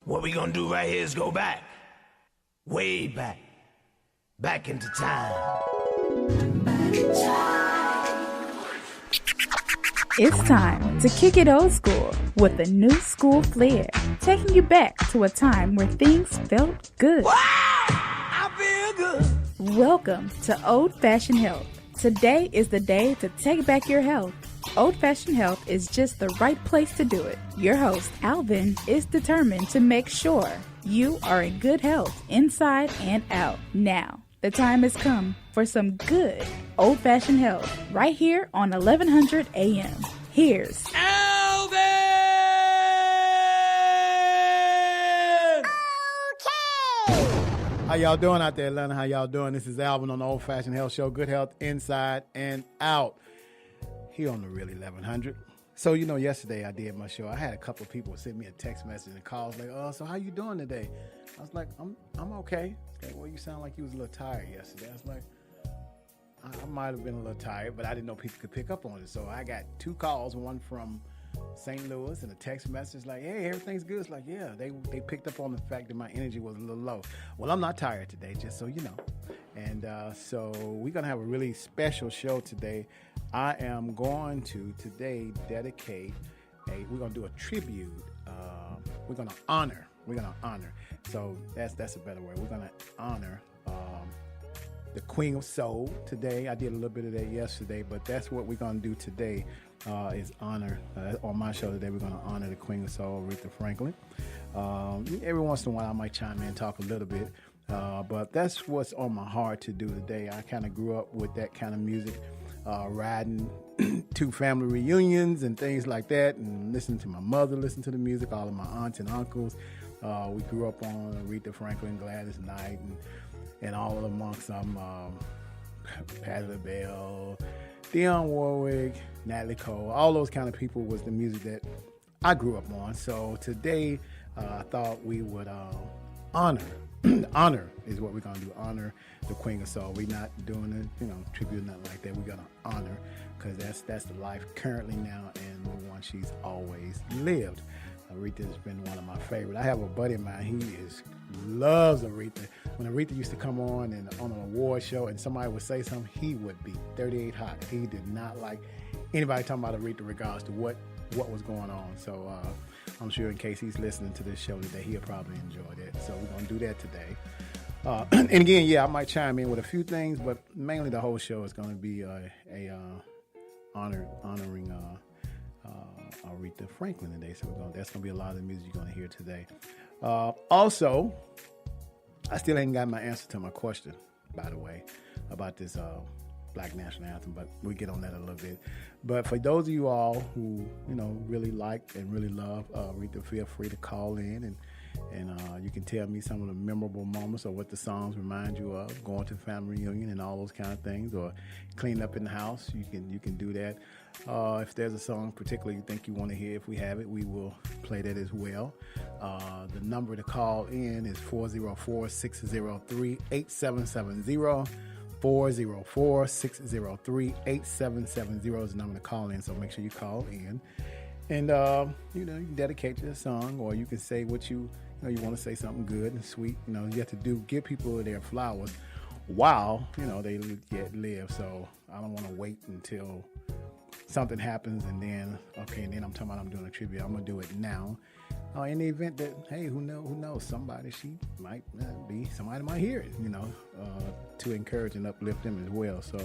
What we gonna do right here is go back. Way back. Back into time. It's time to kick it old school with a new school flair, taking you back to a time where things felt good. Wow! I feel good. Welcome to Old Fashioned Health. Today is the day to take back your health. Old Fashioned Health is just the right place to do it. Your host, Alvin, is determined to make sure you are in good health inside and out. Now, the time has come for some good Old Fashioned Health right here on 1100 AM. Here's Alvin! How y'all doing out there, Atlanta? How y'all doing? This is Alvin on the Old Fashioned Health Show. Good health inside and out. Here on the Real 1100. So, yesterday I did my show. I had a couple of people send me a text message and calls like, "Oh, so how you doing today?" I was like, I'm okay. It's like, well, you sound like you was a little tired yesterday. I was like, I might have been a little tired, but I didn't know people could pick up on it. So I got two calls, one from St. Louis and a text message like, "Hey, everything's good." It's like, yeah, they picked up on the fact that my energy was a little low. Well, I'm not tired today, just so you know. And so we're going to have a really special show today. I am going to today dedicate we're going to do a tribute. We're going to honor. So that's a better word. We're going to honor the Queen of Soul today. I did a little bit of that yesterday, but that's what we're going to do today is honor. On my show today, we're going to honor the Queen of Soul, Aretha Franklin. Every once in a while, I might chime in and talk a little bit, but that's what's on my heart to do today. I kind of grew up with that kind of music, riding to family reunions and things like that, and listening to my mother, listen to the music, all of my aunts and uncles. We grew up on Aretha Franklin, Gladys Knight, and all amongst them, Patti LaBelle, Dionne Warwick, Natalie Cole, all those kind of people was the music that I grew up on. So today, I thought we would honor is what we're going to do. Honor the Queen of Soul. We're not doing it, tribute, nothing like that. We're going to honor because that's the life currently now and the one she's always lived. Aretha has been one of my favorites. I have a buddy of mine. He loves Aretha. When Aretha used to come on and on an award show and somebody would say something, he would be 38 hot. He did not like anybody talking about Aretha regardless to what was going on. So I'm sure in case he's listening to this show today, he'll probably enjoy that. So we're going to do that today. And again, I might chime in with a few things, but mainly the whole show is going to be honoring Aretha Franklin today. So that's going to be a lot of the music you're going to hear today. Also, I still ain't got my answer to my question, by the way, about this Black National Anthem, but we'll get on that a little bit. But for those of you all who, really like and really love Aretha, feel free to call in and you can tell me some of the memorable moments or what the songs remind you of, going to the family reunion and all those kind of things, or cleaning up in the house. You can do that. If there's a song particularly you think you want to hear, if we have it, we will play that as well. The number to call in is 404-603-8770. 404-603-8770 is the number to call in, so make sure you call in. And, you can dedicate your song, or you can say what you want to say, something good and sweet. You have to give people their flowers while, they yet live. So I don't want to wait until something happens and then I'm talking about I'm doing a tribute. I'm going to do it now. In the event that, hey, who knows, somebody might hear it, to encourage and uplift them as well. So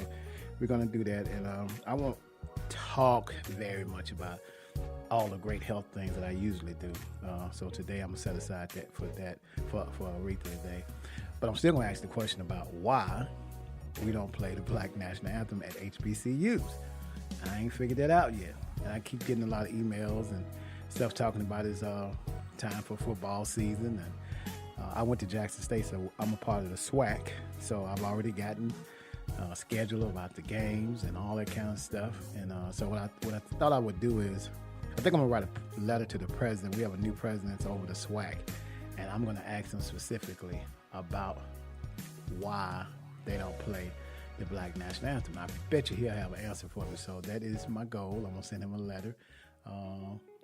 we're going to do that. And I won't talk very much about all the great health things that I usually do. So today I'm going to set aside for Aretha today. But I'm still going to ask the question about why we don't play the Black National Anthem at HBCUs. I ain't figured that out yet. And I keep getting a lot of emails and stuff talking about it's time for football season. And I went to Jackson State, so I'm a part of the SWAC. So I've already gotten a schedule about the games and all that kind of stuff. And so what I thought I would do is, I think I'm going to write a letter to the president. We have a new president over the SWAC. And I'm going to ask him specifically about why they don't play the Black National Anthem. I bet you he'll have an answer for me. So that is my goal. I'm going to send him a letter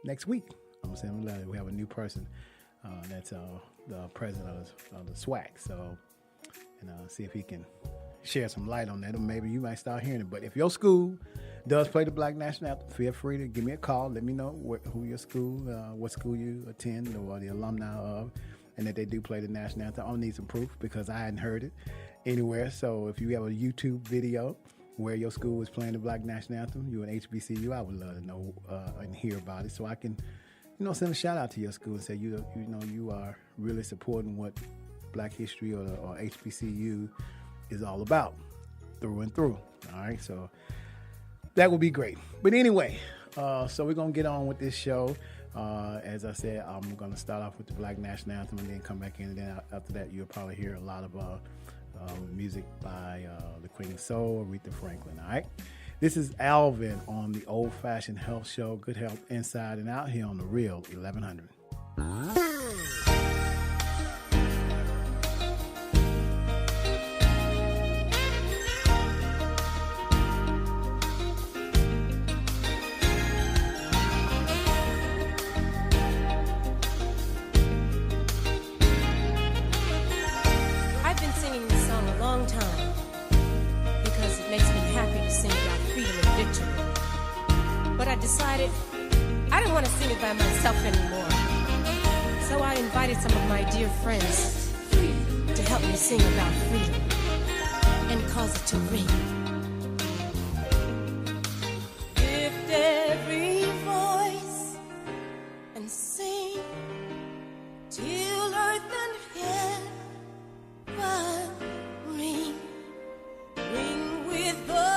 next week. I'm going to send him a letter. We have a new person That's the president of the SWAC. So, and see if he can share some light on that, or maybe you might start hearing it. But if your school does play the Black National Anthem, feel free to give me a call. Let me know who your school, what school you attend, or the alumni of, and that they do play the national anthem. I'll need some proof because I hadn't heard it anywhere. So if you have a YouTube video where your school is playing the Black National Anthem, you an HBCU, I would love to know and hear about it, so I can, send a shout out to your school and say you are really supporting what Black History or HBCU is all about, through and through. All right, so that would be great. But anyway, so we're gonna get on with this show. As I said, I'm gonna start off with the Black National Anthem and then come back in, and then after that, you'll probably hear a lot of music by the Queen of Soul, Aretha Franklin. All right, this is Alvin on the Old Fashioned Health Show, Good Health Inside and Out, here on the Real 1100. Decided I didn't want to sing it by myself anymore. So I invited some of my dear friends to help me sing about freedom and cause it to ring. Lift every voice and sing till earth and heaven ring. Ring with the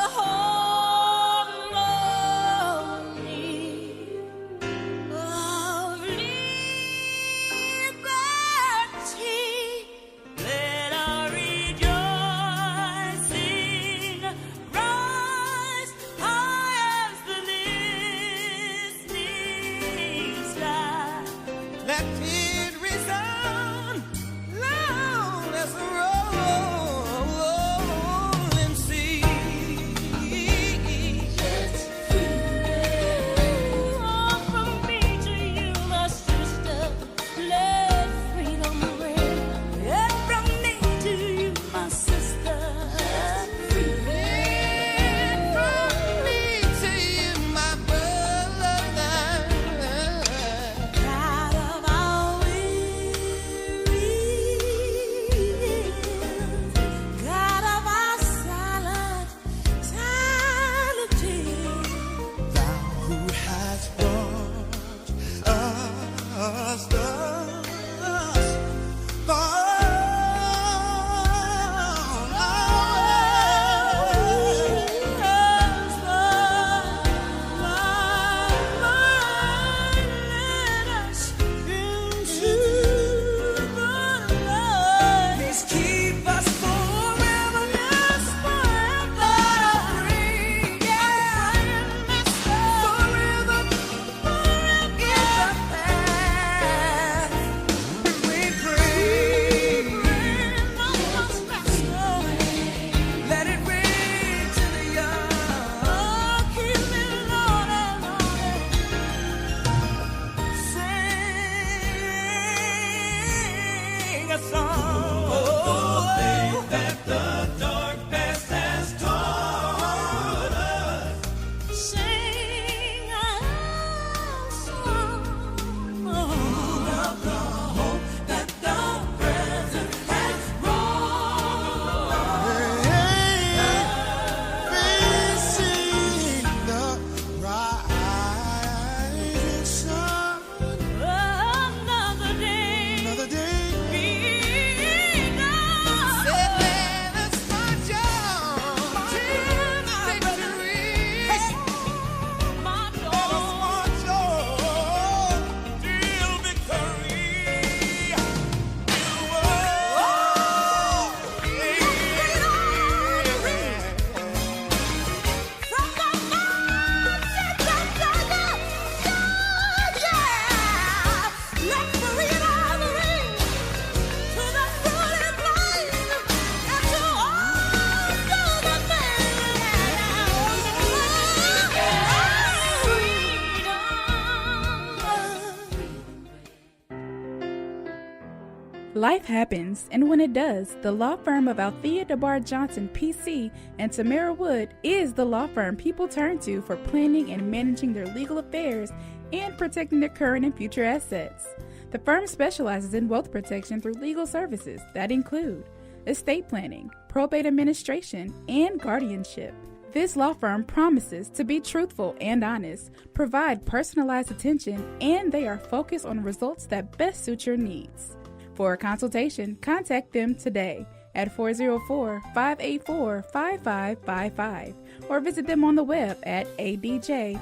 Life happens, and when it does, the law firm of Althea DeBar Johnson, PC, and Tamara Wood is the law firm people turn to for planning and managing their legal affairs and protecting their current and future assets. The firm specializes in wealth protection through legal services that include estate planning, probate administration, and guardianship. This law firm promises to be truthful and honest, provide personalized attention, and they are focused on results that best suit your needs. For a consultation, contact them today at 404-584-5555 or visit them on the web at adjpclaw.com.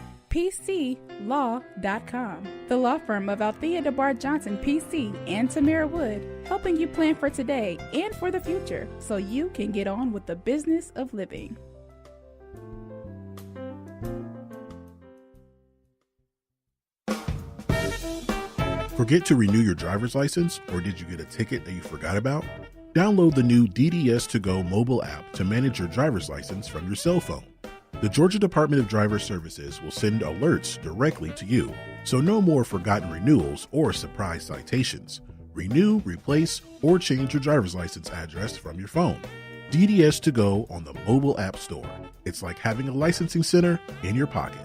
The law firm of Althea DeBar Johnson, PC, and Tamara Wood, helping you plan for today and for the future so you can get on with the business of living. Forget to renew your driver's license, or did you get a ticket that you forgot about? Download the new DDS to Go mobile app to manage your driver's license from your cell phone. The Georgia Department of Driver Services will send alerts directly to you, so no more forgotten renewals or surprise citations. Renew, replace, or change your driver's license address from your phone. DDS to Go on the mobile app store. It's like having a licensing center in your pocket.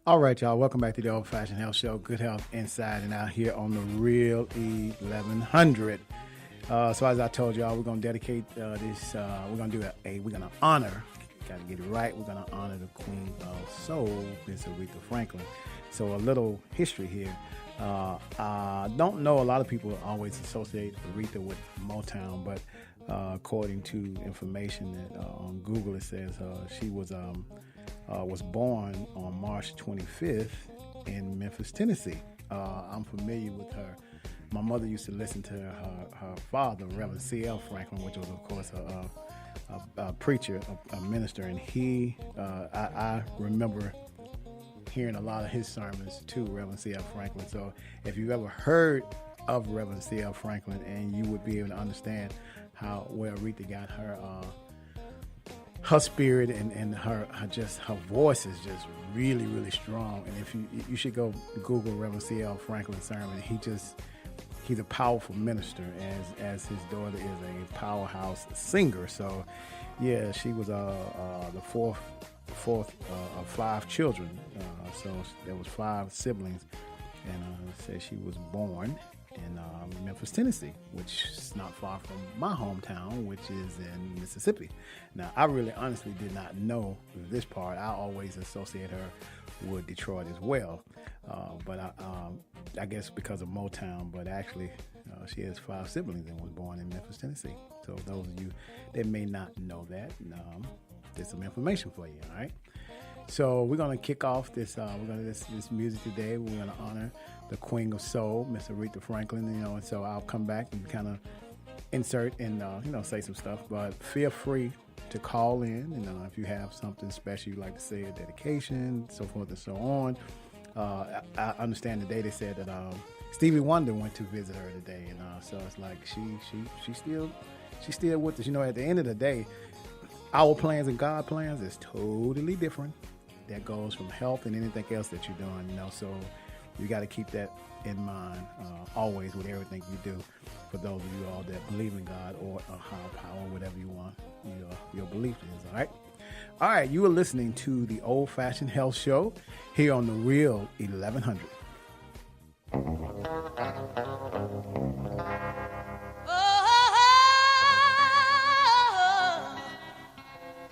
All right, y'all. Welcome back to the Old Fashioned Health Show. Good health inside and out here on the Real 1100. So as I told y'all, we're gonna dedicate this. We're gonna do we're gonna honor. Got to get it right. We're gonna honor the Queen of Soul, Miss Aretha Franklin. So a little history here. I don't know. A lot of people always associate Aretha with Motown, but according to information that on Google, it says she was born on March 25th in Memphis, Tennessee. I'm familiar with her. My mother used to listen to her father, Reverend C.L. Franklin, which was, of course, a preacher, a minister, and I remember hearing a lot of his sermons too, Reverend C.L. Franklin. So if you've ever heard of Reverend C.L. Franklin, and you would be able to understand where Aretha got her spirit and her voice is just really, really strong. And if you should go Google Reverend C.L. Franklin sermon. He's a powerful minister, as his daughter is a powerhouse singer. So yeah, she was the fourth of 5 children. So there was 5 siblings, and said she was born in Memphis, Tennessee, which is not far from my hometown, which is in Mississippi. Now, I really honestly did not know this part. I always associate her with Detroit as well, but I guess because of Motown, but actually she has 5 siblings and was born in Memphis, Tennessee. So those of you that may not know that, there's some information for you, all right? So we're going to kick off this this music today. We're going to honor the Queen of Soul, Miss Aretha Franklin, and so I'll come back and kind of insert and, say some stuff, but feel free to call in, if you have something special you'd like to say, a dedication, so forth and so on. I understand today they said that Stevie Wonder went to visit her today, and so it's like she's still with us. At the end of the day, our plans and God's plans is totally different. That goes from health and anything else that you're doing, so you got to keep that in mind always with everything you do. For those of you all that believe in God or a higher power, whatever you want your belief is, all right, you are listening to the Old Fashioned Health Show here on the Real 1100.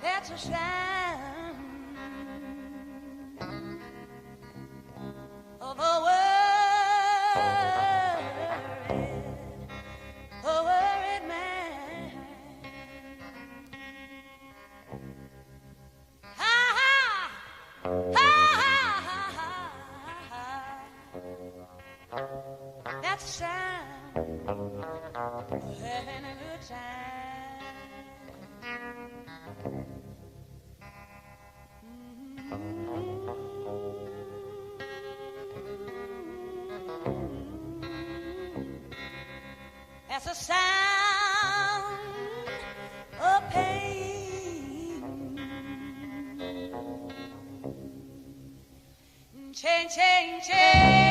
That's a sign of a worried man. Ha ha, ha ha, ha. That's a sign of having a good time. That's a sound of pain. Change, change, change.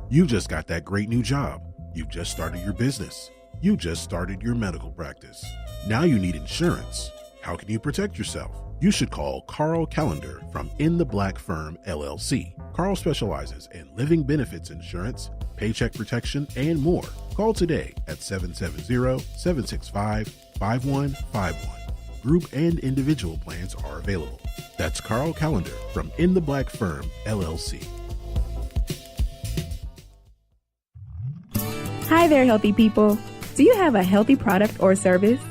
You just got that great new job. You've just started your business. You just started your medical practice. Now you need insurance. How can you protect yourself? You should call Carl Callender from In the Black Firm, LLC. Carl specializes in living benefits insurance, paycheck protection, and more. Call today at 770-765-5151. Group and individual plans are available. That's Carl Callender from In the Black Firm, LLC. Hi there, healthy people. Do you have a healthy product or service?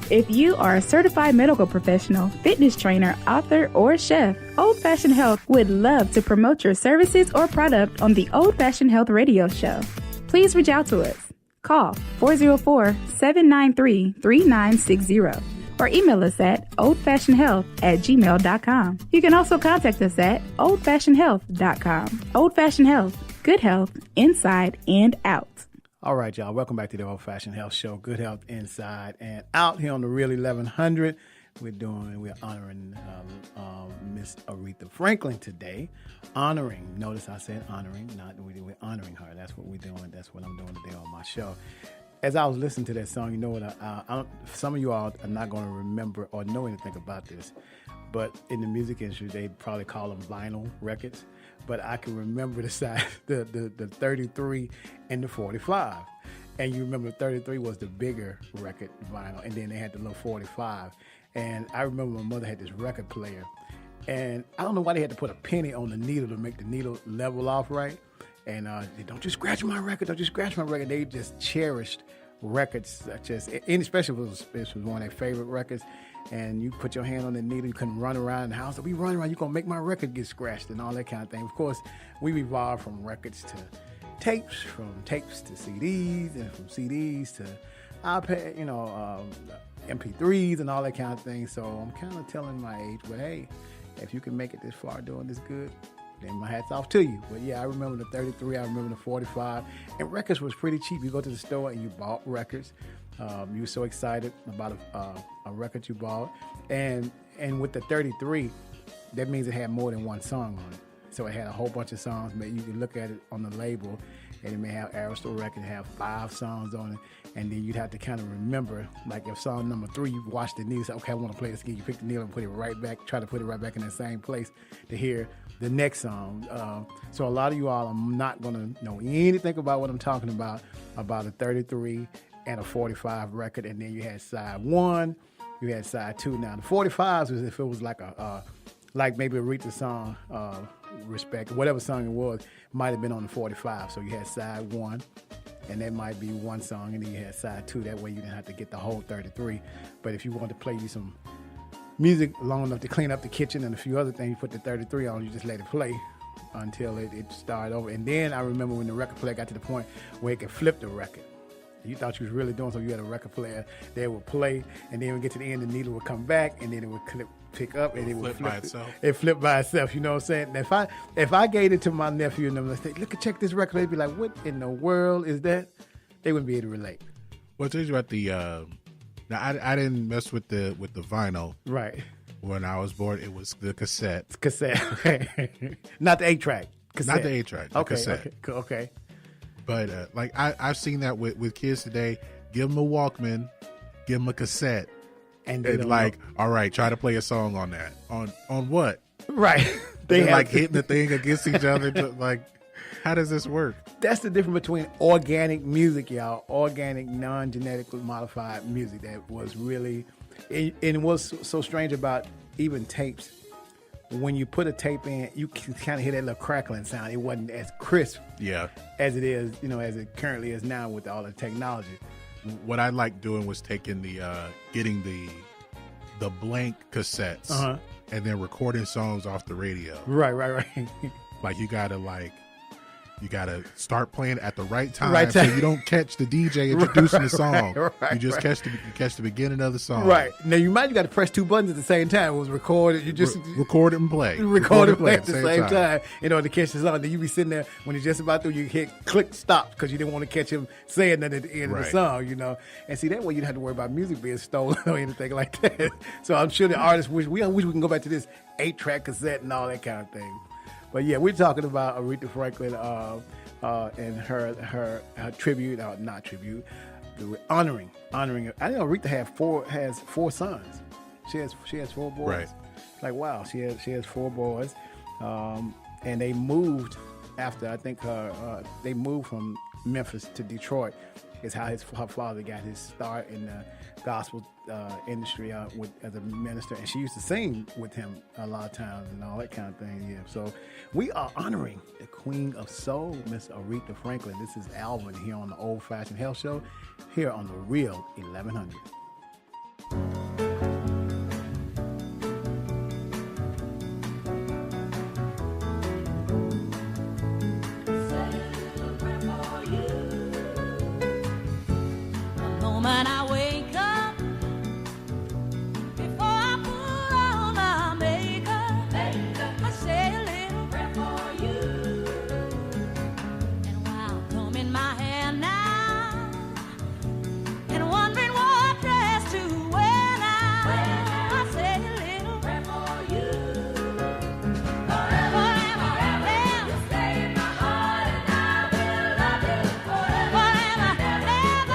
If you are a certified medical professional, fitness trainer, author, or chef, Old Fashioned Health would love to promote your services or product on the Old Fashioned Health radio show. Please reach out to us. Call 404-793-3960 or email us at oldfashionedhealth@gmail.com. You can also contact us at oldfashionedhealth.com. Old Fashioned Health, good health inside and out. All right, y'all. Welcome back to the Old Fashioned Health Show. Good health inside and out here on the Real 1100. We're honoring Miss Aretha Franklin today. Notice I said honoring, we're honoring her. That's what we're doing. That's what I'm doing today on my show. As I was listening to that song, you know what? Some of you all are not going to remember or know anything about this, but in the music industry, they probably call them vinyl records. But I can remember the size, the 33 and the 45. And you remember the 33 was the bigger record vinyl, and then they had the little 45. And I remember my mother had this record player, and I don't know why they had to put a penny on the needle to make the needle level off right. And they don't just scratch my record, They just cherished records such as, and especially if it was one of their favorite records, and you put your hand on the needle, you couldn't run around the house. We run around, you're going to make my record get scratched and all that kind of thing. Of course, we evolved from records to tapes, from tapes to CDs, and from CDs to iPad, MP3s and all that kind of thing. So I'm kind of telling my age, but hey, if you can make it this far doing this good, then my hat's off to you. But yeah, I remember the 33, I remember the 45, and records was pretty cheap. You go to the store and you bought records. You were so excited about a record you bought. And with the 33, that means it had more than one song on it. So it had a whole bunch of songs. Maybe you could look at it on the label, and it may have Aerosol record have 5 songs on it. And then you'd have to kind of remember, like if song number 3, you watch the needle, say, okay, I want to play this again. You pick the needle and put it right back, try to put it right back in the same place to hear the next song. So a lot of you all are not going to know anything about what I'm talking about a 33 and a 45 record. And then you had side 1, you had side 2. Now the 45s was if it was like like maybe Aretha song, Respect, whatever song it was, might have been on the 45. So you had side 1, and that might be one song, and then you had side 2. That way you didn't have to get the whole 33. But if you want to play you some music long enough to clean up the kitchen and a few other things, you put the 33 on, you just let it play until it started over. And then I remember when the record player got to the point where it could flip the record. You thought you was really doing something. You had a record player that would play, and then when we get to the end, the needle would come back, and then it would pick up, and it would flip by itself. It flipped by itself. You know what I'm saying? If I gave it to my nephew and them, and say, "Look, check this record," they'd be like, "What in the world is that?" They wouldn't be able to relate. Well, I told you about the. Now I didn't mess with the vinyl. Right. When I was born, it was the cassette. Cassette. Okay. Not the 8-track. Cassette. Not the 8-track. The cassette. Okay. But I've seen that with kids today. Give them a Walkman, give them a cassette, and like, all right, try to play a song on that. On what? Right. They're like hitting the thing against each other. Like, how does this work? That's the difference between organic music, y'all. Organic, non-genetically modified music that was really, and what's so strange about even tapes, when you put a tape in, you can kind of hear that little crackling sound. It wasn't as crisp as it is, as it currently is now with all the technology. What I like doing was taking getting the blank cassettes and then recording songs off the radio. Right. Like you gotta start playing at the right time, so you don't catch the DJ introducing the song. You just catch the beginning of the song. Right. Now you got to press 2 buttons at the same time. It was recorded. You just record it and play. Record and play at the same time in order to catch the song. Then you be sitting there when you're just about to, you hit click stop because you didn't want to catch him saying that at the end of the song. And see, that way you don't have to worry about music being stolen or anything like that. So I'm sure the artists wish we can go back to this 8-track cassette and all that kind of thing. But yeah, we're talking about Aretha Franklin. and her tribute, or not tribute, honoring her. I didn't know Aretha has four sons. She has four boys. Right. Like, wow, she has four boys, and they moved after, I think they moved from Memphis to Detroit. Is how her father got his start in the gospel industry as a minister, and she used to sing with him a lot of times and all that kind of thing. Yeah, so we are honoring the Queen of Soul, Miss Aretha Franklin. This is Alvin here on the Old Fashioned Health Show, here on the Real 1100. Moment I wake up, before I put on my makeup, I say a little prayer for you. And while combing my hair now, and wondering what dress to wear now, I say a little prayer for you. Forever, forever, you stay in my heart, and I will love you forever, ever.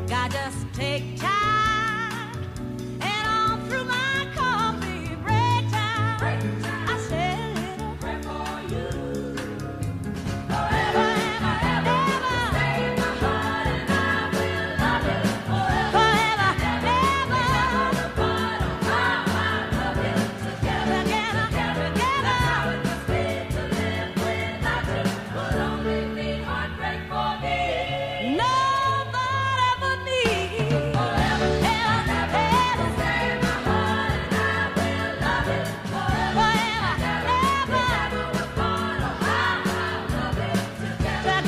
I just take time, and all through my coffee break time, I say a little prayer for you. Forever, ever, ever, stay in my heart, and I will love you forever, ever. Part of how I love you together, together. How it must be to live without you would only be heartbreak for me. Nobody but me. Forever, ever, ever, stay in my heart, and I will love you forever, ever. Part of how I love you together,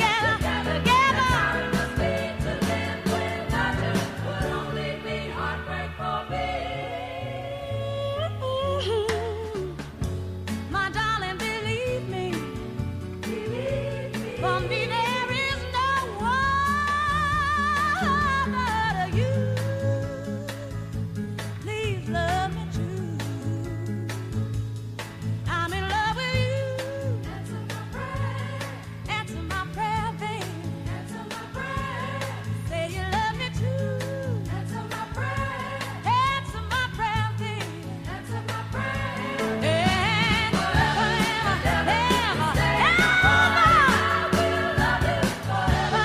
together. How it must be to live without you would only be heartbreak for me. My darling, believe me. For me there is no one but you. Please love me true. I'm in love with you. Answer my prayer, baby. Answer my prayer. Say you love me too. Answer my prayer. Answer my prayer, baby. Answer my prayer. And forever, ever, I will love you forever,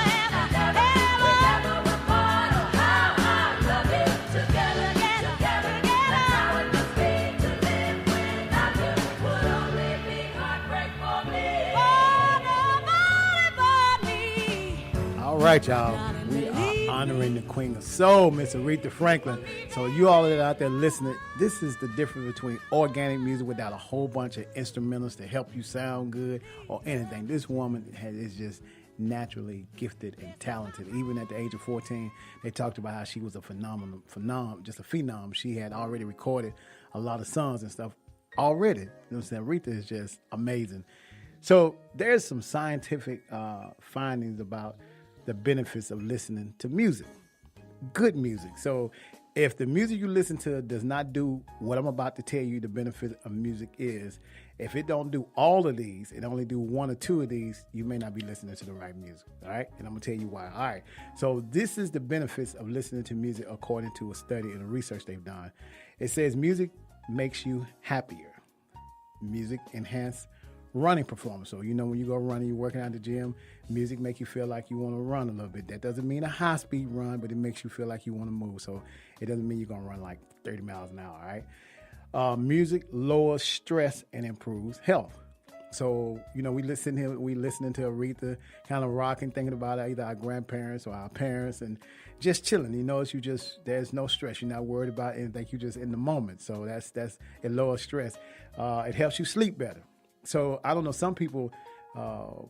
ever. Part of how I love you together, together. How it must be to live without you would only be heartbreak for me. Oh, nobody but me. All right, y'all. We are honoring the Queen of Soul, Miss Aretha Franklin. So you all that are out there listening, this is the difference between organic music without a whole bunch of instrumentals to help you sound good or anything. This woman is just naturally gifted and talented. Even at the age of 14, they talked about how she was a phenom. Just a phenom. She had already recorded a lot of songs and stuff already. You know what I'm saying? Aretha is just amazing. So there's some scientific findings about the benefits of listening to music, good music. So if the music you listen to does not do what I'm about to tell you the benefit of music is, if it don't do all of these, it only do one or two of these, you may not be listening to the right music, all right? And I'm going to tell you why. All right, so this is the benefits of listening to music according to a study and a research they've done. It says music makes you happier. Music enhance running performance. So, you know, when you go running, you're working out at the gym, music make you feel like you want to run a little bit. That doesn't mean a high-speed run, but it makes you feel like you want to move. So it doesn't mean you're going to run like 30 miles an hour, all right? Music lowers stress and improves health. So, you know, we listening to Aretha, kind of rocking, thinking about either our grandparents or our parents and just chilling. You know, there's no stress. You're not worried about anything. You're just in the moment. So it lowers stress. It helps you sleep better. So I don't know, some people,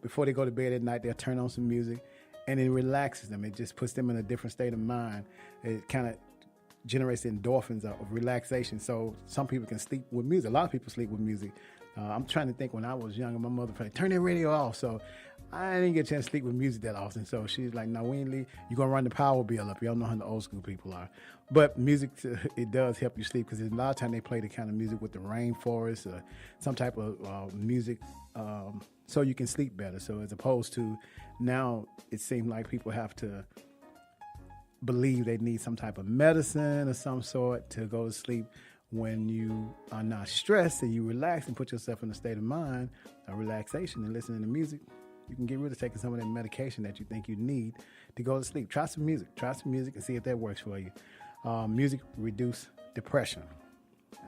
before they go to bed at night, they'll turn on some music and it relaxes them. It just puts them in a different state of mind. It kind of generates endorphins of relaxation. So some people can sleep with music. A lot of people sleep with music. I'm trying to think when I was younger, my mother played, turn that radio off. So I didn't get a chance to sleep with music that often. So she's like, no, we ain't leave. You're going to run the power bill up. Y'all know how the old school people are. But music, it does help you sleep because a lot of time they play the kind of music with the rainforest or some type of music so you can sleep better. So as opposed to now, it seems like people have to believe they need some type of medicine or some sort to go to sleep. When you are not stressed and you relax and put yourself in a state of mind, a relaxation and listening to music, you can get rid of taking some of that medication that you think you need to go to sleep. Try some music and see if that works for you. Music reduce depression.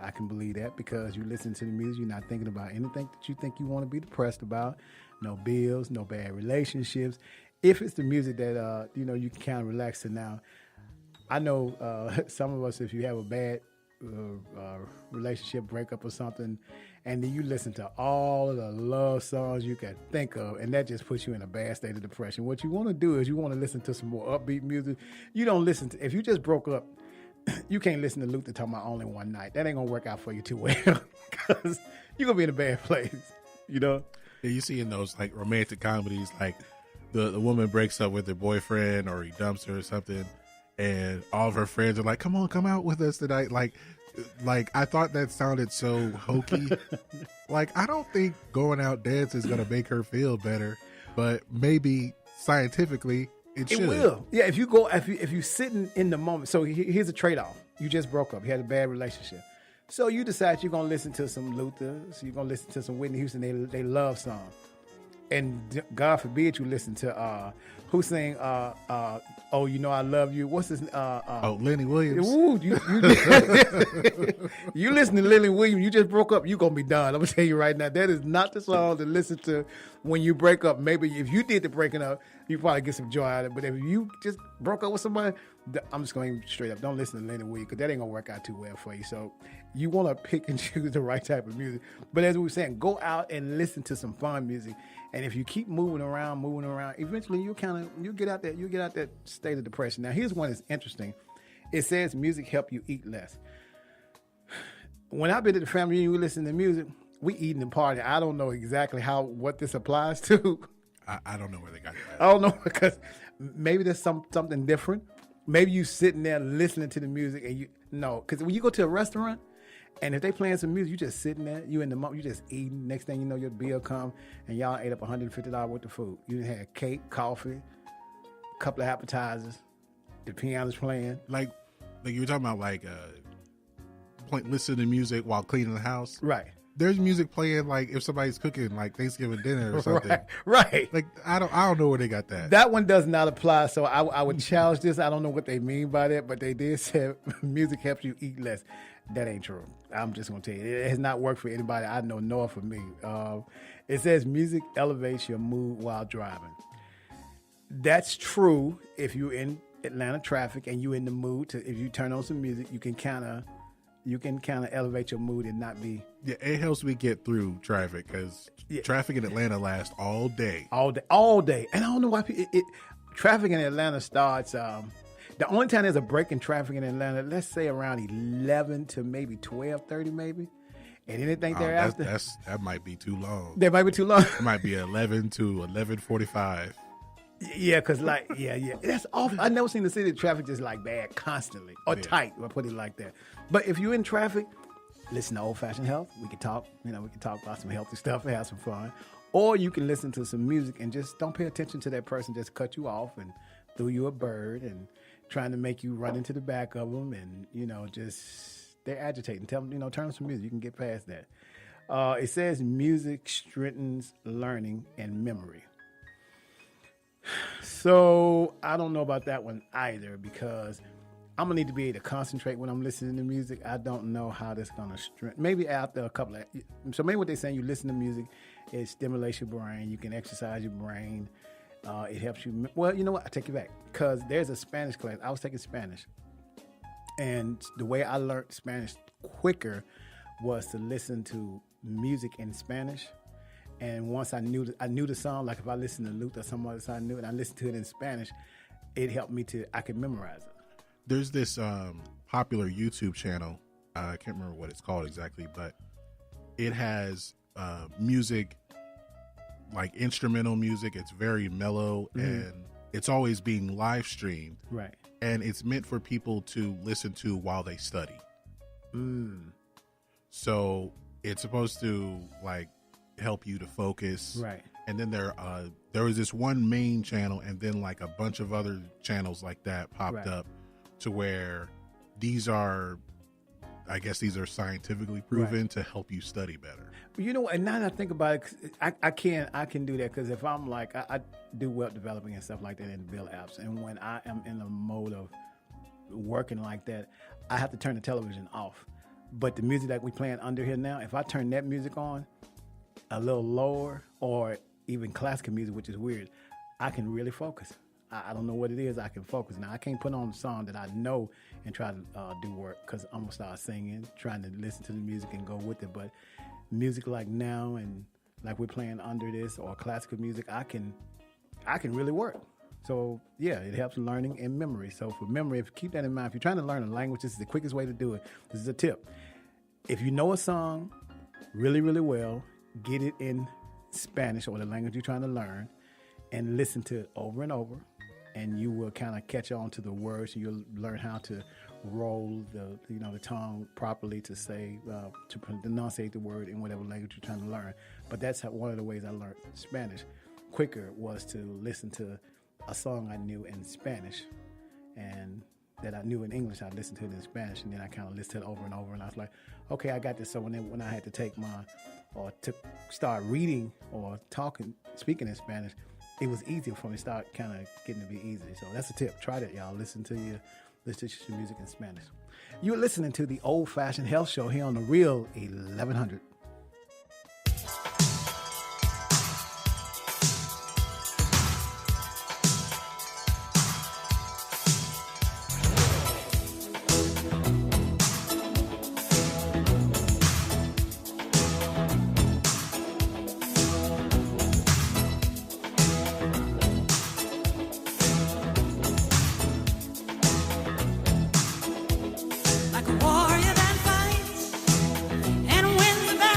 I can believe that because you listen to the music, you're not thinking about anything that you think you want to be depressed about. No bills, no bad relationships. If it's the music that you can kind of relax to now. I know some of us, if you have a bad relationship breakup or something, and then you listen to all of the love songs you can think of, and that just puts you in a bad state of depression. What you want to do is you want to listen to some more upbeat music. You don't listen to, if you just broke up, you can't listen to Luther talking about only one night. That ain't gonna work out for you too well because you're gonna be in a bad place, Yeah, you see in those like romantic comedies, like the woman breaks up with her boyfriend or he dumps her or something, and all of her friends are like, come on, come out with us tonight. Like I thought that sounded so hokey. Like, I don't think going out dancing is going to make her feel better, but maybe scientifically it should. It will. Yeah, if you sitting in the moment. So here's a trade-off. You just broke up. You had a bad relationship. So you decide you're going to listen to some Luther. So you're going to listen to some Whitney Houston, they love song. And God forbid you listen to who sang "Oh, You Know I Love You." What's his? Lenny Williams. Ooh, you listen to Lenny Williams. You just broke up. You gonna be done. I'm gonna tell you right now. That is not the song to listen to when you break up. Maybe if you did the breaking up, you probably get some joy out of it. But if you just broke up with somebody, I'm just going straight up. Don't listen to Lenny Williams because that ain't gonna work out too well for you. So you want to pick and choose the right type of music. But as we were saying, go out and listen to some fun music. And if you keep moving around, eventually you get out that state of depression. Now here's one that's interesting. It says music help you eat less. When I've been at the family reunion, we listen to music, we eating and partying. I don't know exactly what this applies to. I don't know where they got that. I don't know because maybe there's something different. Maybe you sitting there listening to the music and because when you go to a restaurant, and if they playing some music, you just sitting there, you in the moment, you just eating. Next thing you know, your bill come, and y'all ate up $150 worth of food. You had cake, coffee, a couple of appetizers, the piano's playing. Like you were talking about, listening to music while cleaning the house. Right. There's music playing like if somebody's cooking like Thanksgiving dinner or something. Right. Like I don't know where they got that. That one does not apply. So I would challenge this. I don't know what they mean by that, but they did say music helps you eat less. That ain't true. I'm just gonna tell you, it has not worked for anybody I know, nor for me. It says music elevates your mood while driving. That's true if you're in Atlanta traffic and you're in the mood if you turn on some music, you can kind of elevate your mood and not be. Yeah, it helps me get through traffic because traffic in Atlanta lasts all day. All day. And I don't know why traffic in Atlanta starts. The only time there's a break in traffic in Atlanta, let's say around 11 to maybe 12:30 maybe. And anything thereafter. That might be too long. That might be too long. It might be 11 to 11:45. Yeah, because that's awful. I've never seen the city traffic just like bad constantly or tight. I'll put it like that. But if you're in traffic, listen to Old Fashioned Health. We can talk. We can talk about some healthy stuff and have some fun. Or you can listen to some music and just don't pay attention to that person. Just cut you off and threw you a bird and trying to make you run into the back of them and just they're agitating. Tell them turn on some music. You can get past that. It says music strengthens learning and memory. So I don't know about that one either because I'm going to need to be able to concentrate when I'm listening to music. I don't know how that's going to strengthen. Maybe after a couple of... So maybe what they're saying, you listen to music, it stimulates your brain. You can exercise your brain. It helps you... Well, you know what? I take it back because there's a Spanish class. I was taking Spanish. And the way I learned Spanish quicker was to listen to music in Spanish And once I knew the song, like if I listened to Luther or some other song I knew it, and I listened to it in Spanish, it helped me I could memorize it. There's this popular YouTube channel. I can't remember what it's called exactly, but it has music, like instrumental music. It's very mellow, and it's always being live streamed. Right. And it's meant for people to listen to while they study. So it's supposed to like help you to focus. Right. And then there was this one main channel, and then like a bunch of other channels like that popped up, to where these are scientifically proven to help you study better. You know, and now that I think about it, I can do that, because if I'm like, I do web developing and stuff like that and build apps, and when I am in the mode of working like that, I have to turn the television off. But the music that we playing under here now, if I turn that music on a little lower, or even classical music, which is weird, I can really focus. I don't know what it is. I can focus. Now, I can't put on a song that I know and try to do work, because I'm going to start singing, trying to listen to the music and go with it. But music like now, and like we're playing under this, or classical music, I can really work. So, yeah, it helps learning and memory. So for memory, keep that in mind. If you're trying to learn a language, this is the quickest way to do it. This is a tip. If you know a song really, really well, get it in Spanish or the language you're trying to learn, and listen to it over and over. And you will kind of catch on to the words, and you'll learn how to roll the tongue properly to say, to pronunciate the word in whatever language you're trying to learn. But that's one of the ways I learned Spanish quicker, was to listen to a song I knew in Spanish, and that I knew in English, I listened to it in Spanish, and then I kind of listened to it over and over, and I was like, okay, I got this. So when I had to take start reading or speaking in Spanish, it was easier for me to start kind of getting to be easy. So that's a tip. Try that, y'all. Listen to your music in Spanish. You're listening to the Old Fashioned Health Show here on the Real 1100. Like a warrior that fights and wins the battle.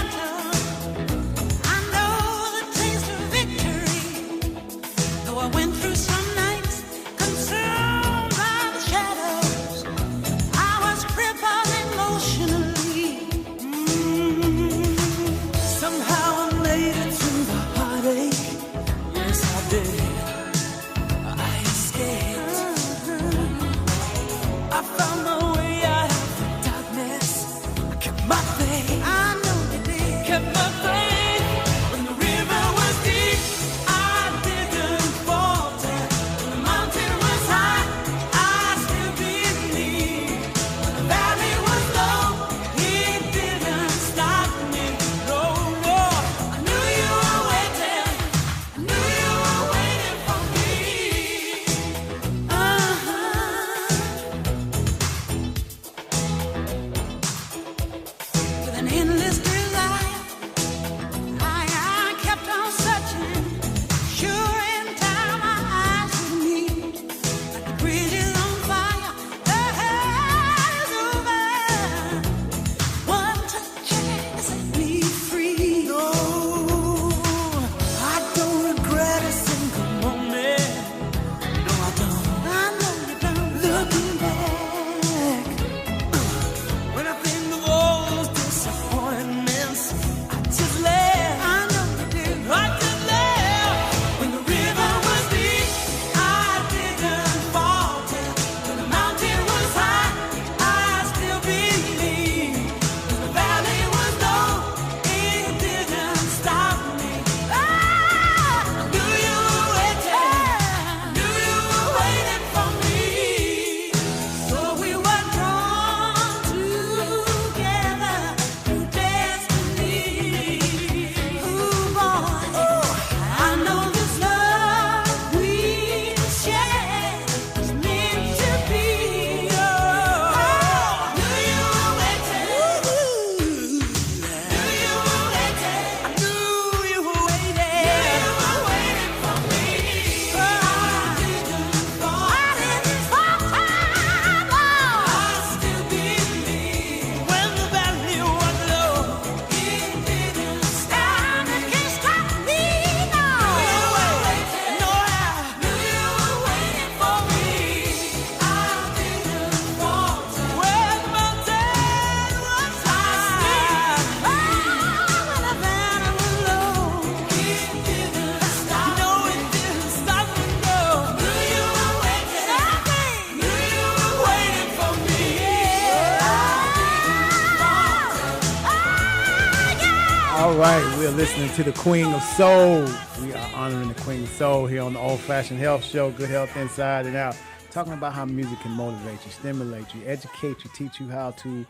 All right, we're listening to the Queen of Soul. We are honoring the Queen of Soul here on the Old Fashioned Health Show, Good Health Inside and Out. Talking about how music can motivate you, stimulate you, educate you, teach you how to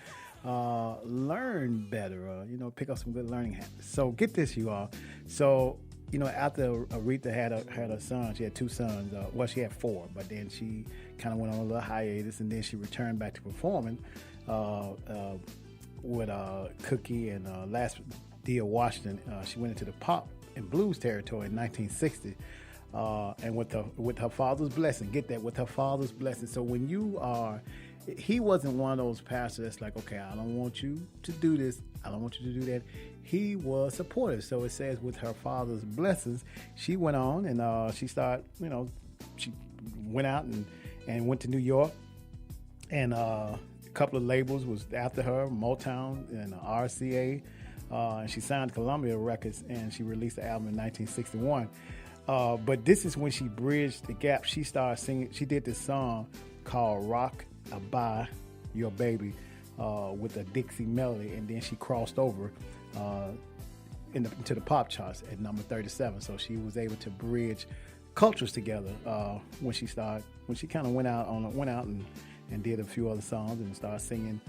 learn better, pick up some good learning habits. So get this, you all. So, after Aretha had her son, she had two sons. Well, she had four, but then she kind of went on a little hiatus, and then she returned back to performing with Cookie and last Dia Washington. She went into the pop and blues territory in 1960, and with her father's blessing. Get that, with her father's blessing. So when he wasn't one of those pastors that's like, okay, I don't want you to do this, I don't want you to do that. He was supportive. So it says with her father's blessings, she went on and she started, she went out and went to New York, and a couple of labels was after her, Motown and RCA, and she signed Columbia Records, and she released the album in 1961. But this is when she bridged the gap. She started singing. She did this song called Rock By Your Baby with a Dixie melody, and then she crossed over into the pop charts at number 37. So she was able to bridge cultures together when she kind of went out and did a few other songs and started singing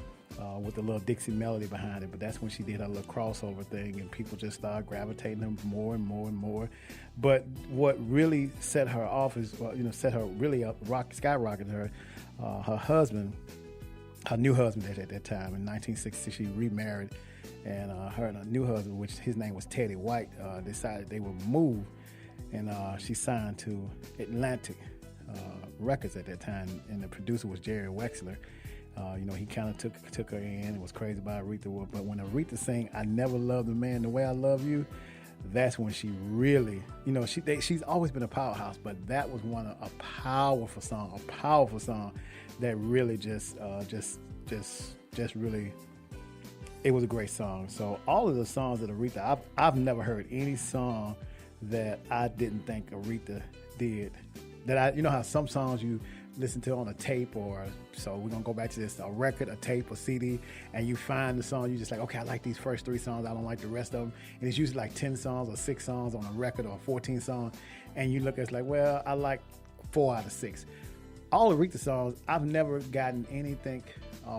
with a little Dixie melody behind it. But that's when she did her little crossover thing, and people just started gravitating them more and more and more. But what really set her off is, set her really up, skyrocketed her. Her husband, her new husband at that time, in 1960, she remarried, and her and her new husband, which his name was Teddy White, decided they would move, and she signed to Atlantic Records at that time, and the producer was Jerry Wexler. He kind of took her in and was crazy about Aretha. But when Aretha sang "I Never Loved a Man the Way I Love You," that's when she really, she's always been a powerhouse, but that was a powerful song that really just really, it was a great song. So all of the songs that Aretha, I've never heard any song that I didn't think Aretha did. That how some songs you listen to on a tape, so we're gonna go back to this, a record, a tape, a CD, and you find the song, you just like, okay, I like these first 3 songs, I don't like the rest of them, and it's usually like 10 songs or 6 songs on a record, or 14 songs, and you look at it's like, well, I like 4 out of 6. All Aretha songs, I've never gotten anything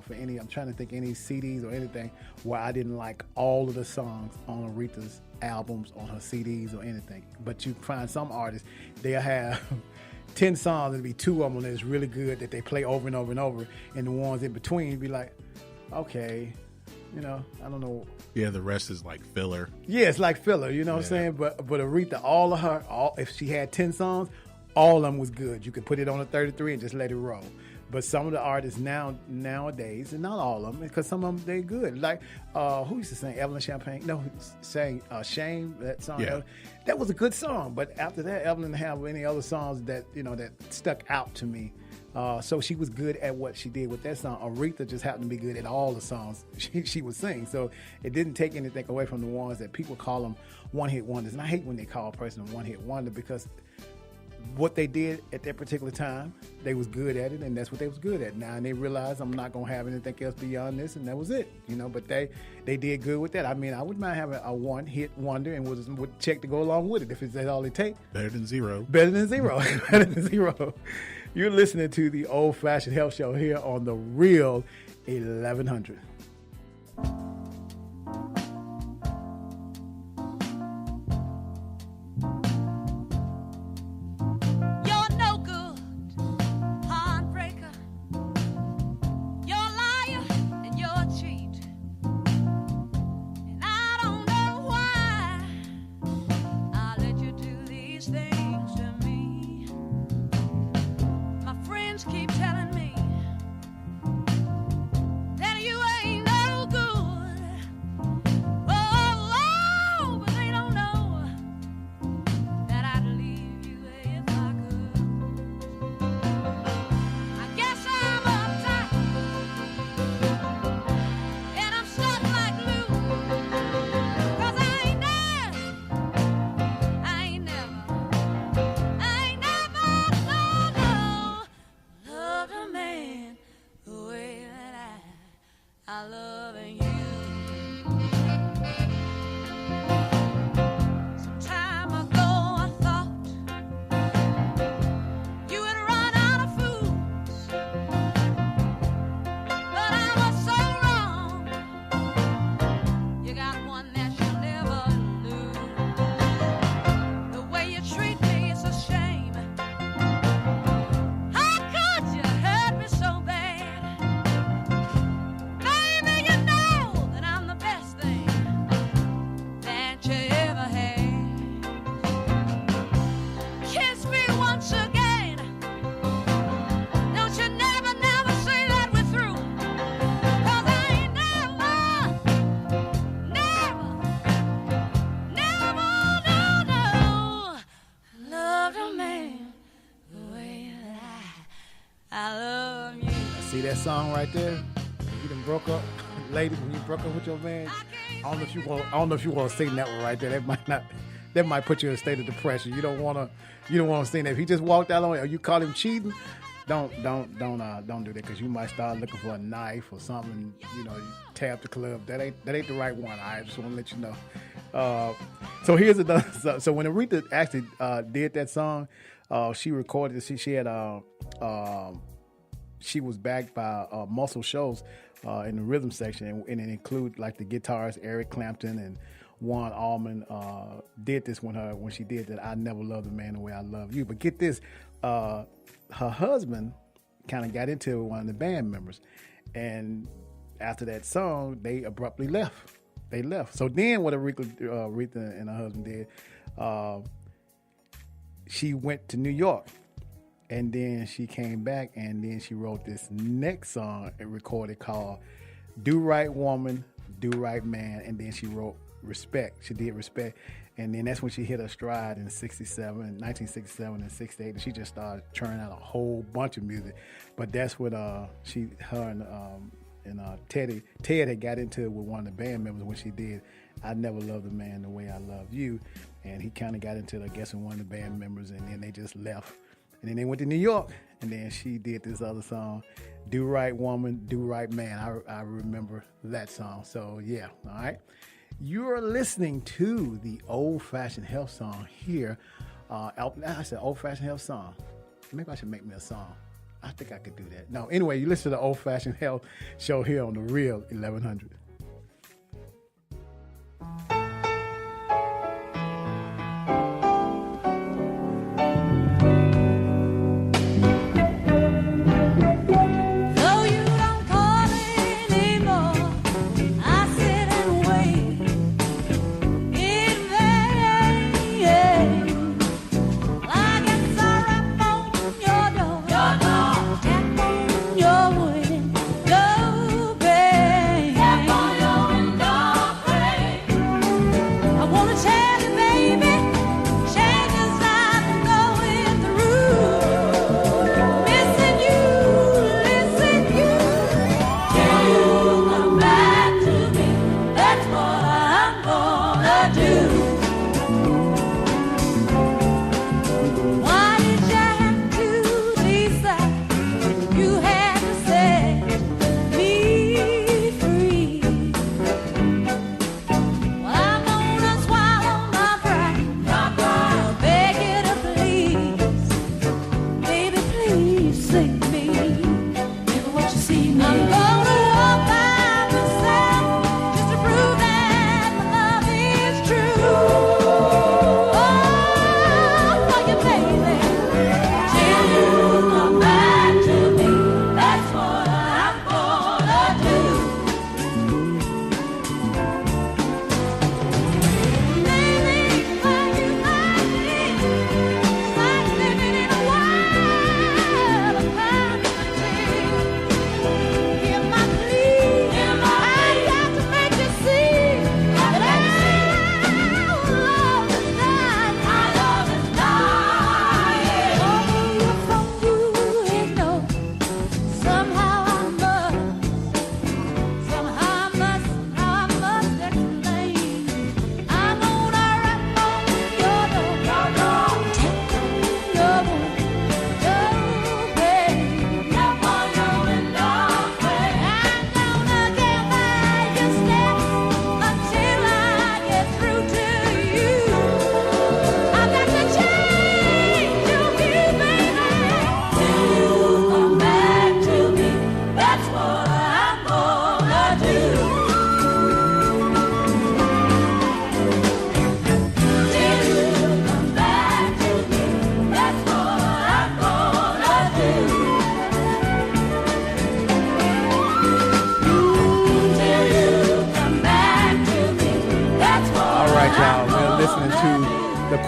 for any, I'm trying to think any CDs or anything where I didn't like all of the songs on Aretha's albums, on her CDs or anything. But you find some artists, they'll have 10 songs, and be 2 of them that's really good that they play over and over and over, and the ones in between be like, okay, I don't know. Yeah, the rest is like filler. Yeah, it's like filler, what I'm saying? But Aretha, if she had 10 songs, all of them was good. You could put it on a 33 and just let it roll. But some of the artists nowadays, and not all of them, because some of them, they're good. Like, who used to sing Evelyn Champagne? No, sang Shame, that song. Yeah. That was a good song. But after that, Evelyn didn't have any other songs that, that stuck out to me. So she was good at what she did with that song. Aretha just happened to be good at all the songs she would sing. So it didn't take anything away from the ones that people call them one-hit wonders. And I hate when they call a person a one-hit wonder, because what they did at that particular time, they was good at it, and that's what they was good at. Now, and they realized, I'm not gonna have anything else beyond this, and that was it. But they did good with that. I mean, I wouldn't mind having a one-hit wonder and would check to go along with it if it's all it takes. Better than zero. Better than zero. Better than zero. You're listening to the Old Fashioned Health Show here on the Real 1100. Keep telling me that you ain't no loving you. song right there. You done broke up, lady. When you broke up with your man, I don't know if you want to sing that one right there. That might put you in a state of depression. You don't want to sing that. If he just walked out on you, or you call him cheating, don't do that, because you might start looking for a knife or something. You tab the club. That ain't the right one. I just want to let you know. So here's another. So when Aretha actually did that song, she recorded. She had she was backed by Muscle Shoals in the rhythm section, and it included like the guitarist Eric Clapton and Juan Allman did this when she did that. I Never Loved a Man the Way I Love You. But get this, her husband kind of got into it with one of the band members, and after that song, they abruptly left. They left. So then, what Aretha and her husband did, she went to New York. And then she came back, and then she wrote this next song and recorded called Do Right Woman, Do Right Man. And then she wrote Respect. She did Respect. And then that's when she hit her stride in 1967 and 68. And she just started churning out a whole bunch of music. But that's what her and Ted had got into it with one of the band members when she did I Never Loved a Man the Way I Love You. And he kind of got into it, I guess, with one of the band members, and then they just left. And then they went to New York, and then she did this other song, Do Right Woman, Do Right Man. I remember that song. So, yeah, all right. You're listening to the Old Fashioned Health Song here. I said Old Fashioned Health Song. Maybe I should make me a song. I think I could do that. No, anyway, you listen to the Old Fashioned Health Show here on the Real 1100.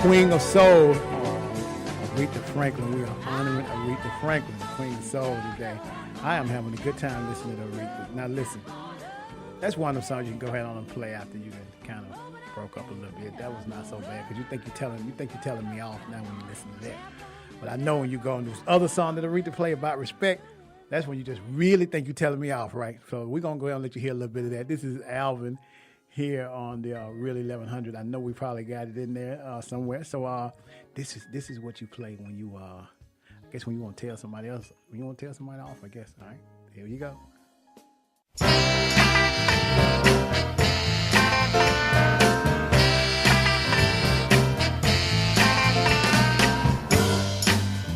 Queen of Soul, Aretha Franklin. We are honoring Aretha Franklin, the Queen of Soul today. I am having a good time listening to Aretha. Now listen, that's one of the songs you can go ahead on and play after you kind of broke up a little bit. That was not so bad because you think you're telling me off now when you listen to that. But I know when you go on this other song that Aretha play about respect, That's when you just really think you're telling me off, right? So we're going to go ahead and let you hear a little bit of that. This is Alvin here on the Really 1100. I know we probably got it in there somewhere. So this is what you play when you, I guess when you want to tell somebody else. When you want to tell somebody off, I guess. All right, here you go.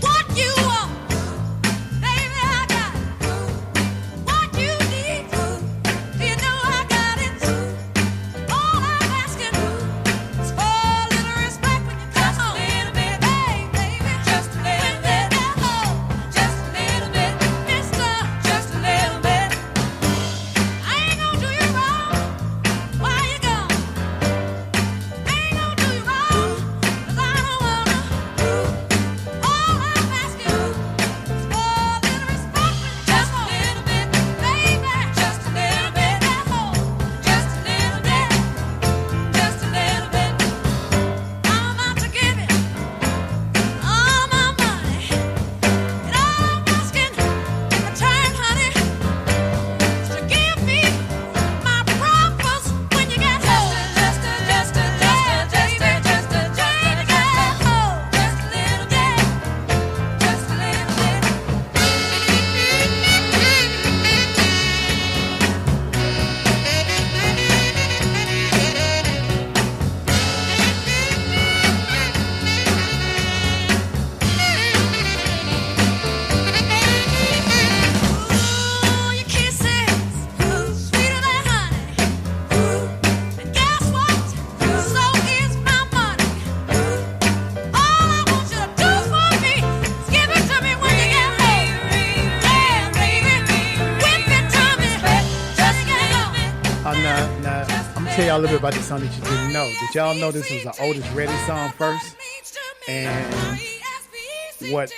What you want, baby, I got it. What you need, you know I got it. All I'm asking is for a little respect when you come home. Just a little bit, hey, baby, just a little bit. Just a little bit, mister, just a little bit. I ain't gonna do you wrong while you gone. I ain't gonna do you wrong 'cause I don't wanna. All I'm asking is for a little respect when you come home. Just a little bit, baby, just a little bit. Just a little bit, just a little bit. I'm about to give you all my money, and all I'm asking in return, honey, is to give me my breakfast when you get home. Just a little bit, just a little bit, just a little Ooh, your kisses, sweeter than honey. And guess what? So is my money. All I want you to do for me is give it to me when you get home. Yeah, baby, whip it to me, just get home. Now, I'm going to tell y'all a little bit about this song that you didn't know. Did y'all know this was an Otis Redding song first? And what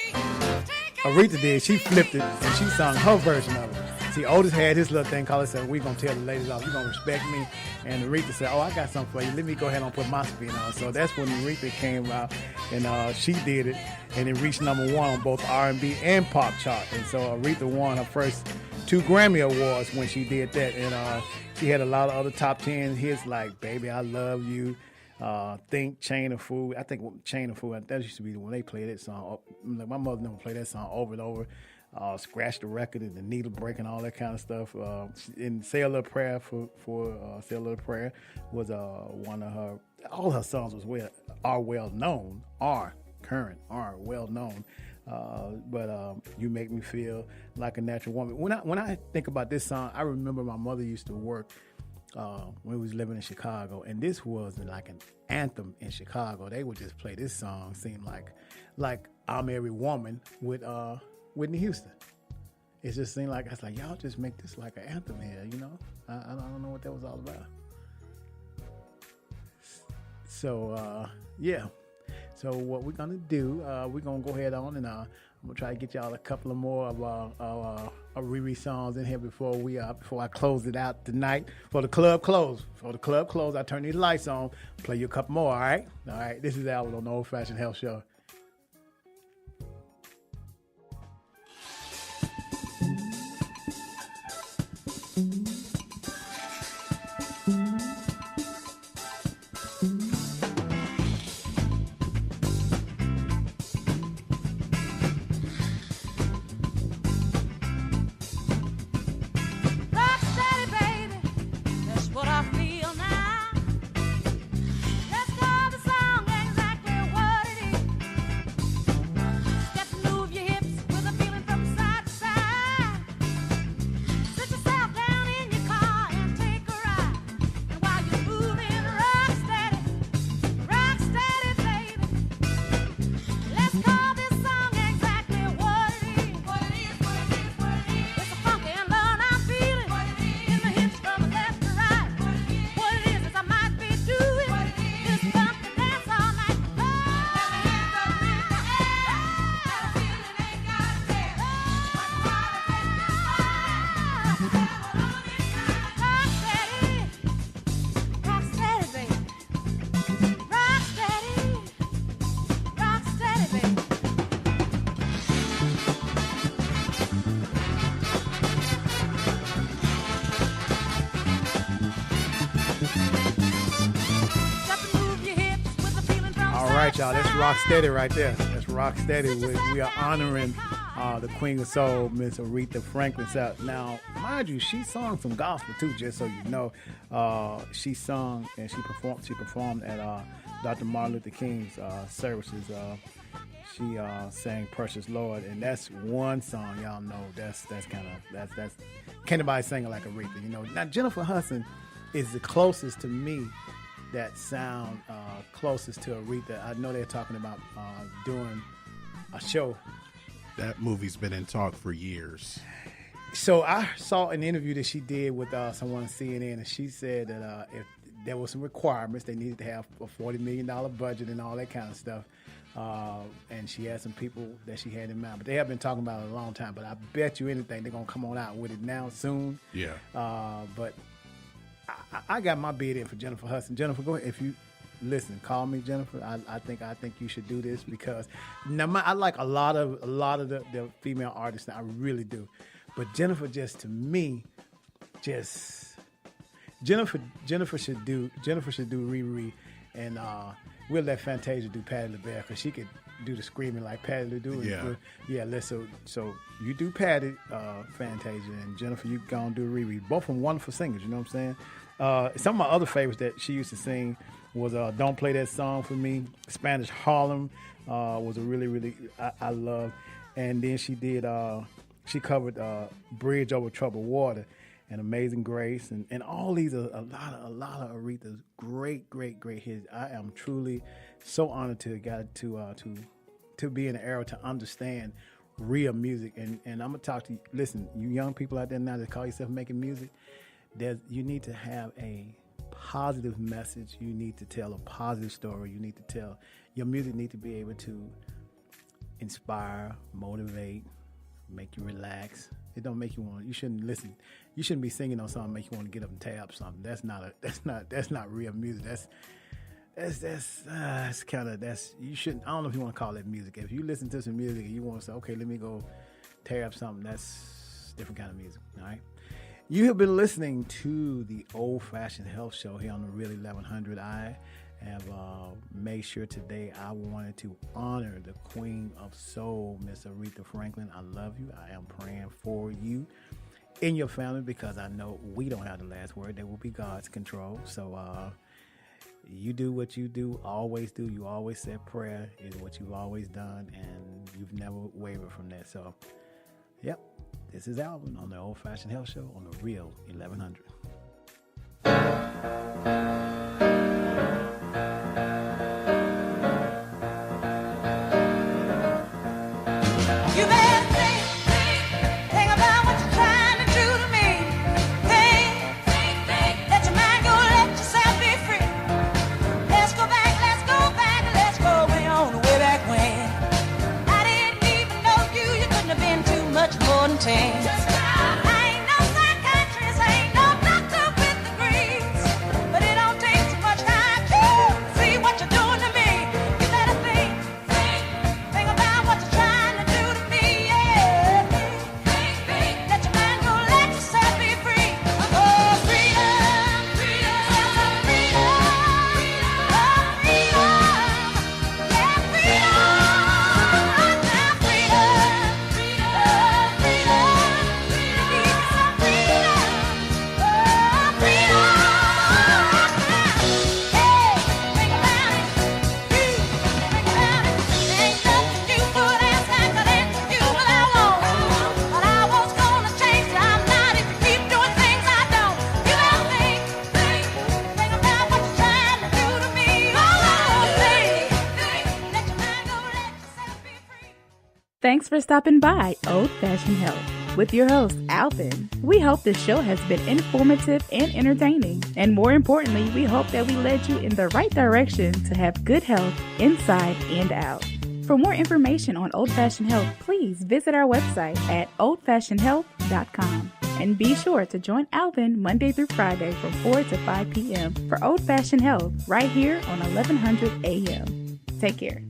Aretha did, she flipped it and she sung her version of it. See, Otis had his little thing called it, said, we're going to tell the ladies off, you're going to respect me. And Aretha said, oh, I got something for you. Let me go ahead and put my spin on. So that's when Aretha came out and she did it. And it reached #1 on both R&B and pop chart. And so Aretha won her first 2 Grammy Awards when she did that. And she had a lot of other top 10 hits like Baby, I Love You, Think, Chain of Food. I think Chain of Food, that used to be when they played that song. Like my mother never played that song over and over. Scratch the Record and the needle break and all that kind of stuff. And Say a Little Prayer for Say a Little Prayer was one of her. All her songs are well known, are well known. But You Make Me Feel Like a Natural Woman. When I think about this song, I remember my mother used to work when we was living in Chicago, and this was like an anthem in Chicago. They would just play this song, seemed like I'm Every Woman with Whitney Houston. It just seemed like, I was like, y'all just make this like an anthem here, you know? I don't know what that was all about. So, yeah. So what we're going to do, we're going to go ahead on and I'm going to try to get y'all a couple of more of our Riri songs in here before I close it out tonight. For the club close, I turn these lights on, play you a couple more, all right? All right, this is Albert on the Old Fashioned Health Show. Rock steady, baby, that's what I feel now. Let's call the song exactly what it is. Step and move your hips with a feeling from side to side. Sit yourself down in right, y'all. That's rock steady right there. That's rock steady. We are honoring the Queen of Soul, Miss Aretha Franklin. Now, mind you, she sung some gospel too. Just so you know, she sung and she performed at Dr. Martin Luther King's services. She sang "Precious Lord," and that's one song y'all know. That's can't nobody sing it like Aretha. You know. Now Jennifer Hudson is the closest to me that sound closest to Aretha. I know they're talking about doing a show. That movie's been in talk for years. So I saw an interview that she did with someone on CNN, and she said that if there were some requirements, they needed to have a $40 million budget and all that kind of stuff. And she had some people that she had in mind. But they have been talking about it a long time. But I bet you anything they're going to come on out with it now soon. Yeah. But I got my bid in for Jennifer Hudson. Jennifer, go ahead. If you listen, call me, Jennifer. I think you should do this because now I like a lot of the female artists. I really do, but Jennifer just to me, Jennifer should do Riri, and we'll let Fantasia do Patti LaBelle because she could do the screaming like Patti LaBelle. Yeah. So you do Patti, Fantasia, and Jennifer, you go and do Riri. Both of them wonderful singers. You know what I'm saying? Some of my other favorites that she used to sing was "Don't Play That Song for Me." Spanish Harlem was a really I loved, and then she she covered "Bridge Over Troubled Water" and "Amazing Grace," and all these are a lot of Aretha's great hits. I am truly so honored to be in the era to understand real music, and I'm gonna talk to you. Listen, you young people out there now that call yourself making music, you need to have a positive message. You need to tell a positive story. Your music need to be able to inspire, motivate, make you relax. It don't make you want. You shouldn't be singing on something make you want to get up and tab something. That's not real music. That's kind of you shouldn't. I don't know if you want to call that music. If you listen to some music and you want to say, okay, let me go tear up something, that's different kind of music. All right. You have been listening to the Old Fashioned Health Show here on the Real 1100. I have made sure today I wanted to honor the Queen of Soul, Miss Aretha Franklin. I love you. I am praying for you in your family because I know we don't have the last word. There will be God's control. So you do what you do, always do. You always said prayer is what you've always done, and you've never wavered from that. So, yep. This is Alvin on the Old Fashioned Health Show on the Real 1100. You better think about what you're trying to do to me. Think, let your mind go, let yourself be free. Let's go back, way on, way back when. I didn't even know you couldn't have been too much more than 10. I ain't no psychiatrist, I ain't no doctor with degrees, but it don't take too much time to see what you're doing to me. You better think about what you're trying to do to me, yeah. Let your mind go, let yourself be free. Oh, freedom, freedom, oh, freedom, yeah, freedom, now Thanks for stopping by Old Fashioned Health with your host, Alvin. We hope this show has been informative and entertaining. And more importantly, we hope that we led you in the right direction to have good health inside and out. For more information on Old Fashioned Health, please visit our website at oldfashionedhealth.com. And be sure to join Alvin Monday through Friday from 4 to 5 p.m. for Old Fashioned Health right here on 1100 a.m. Take care.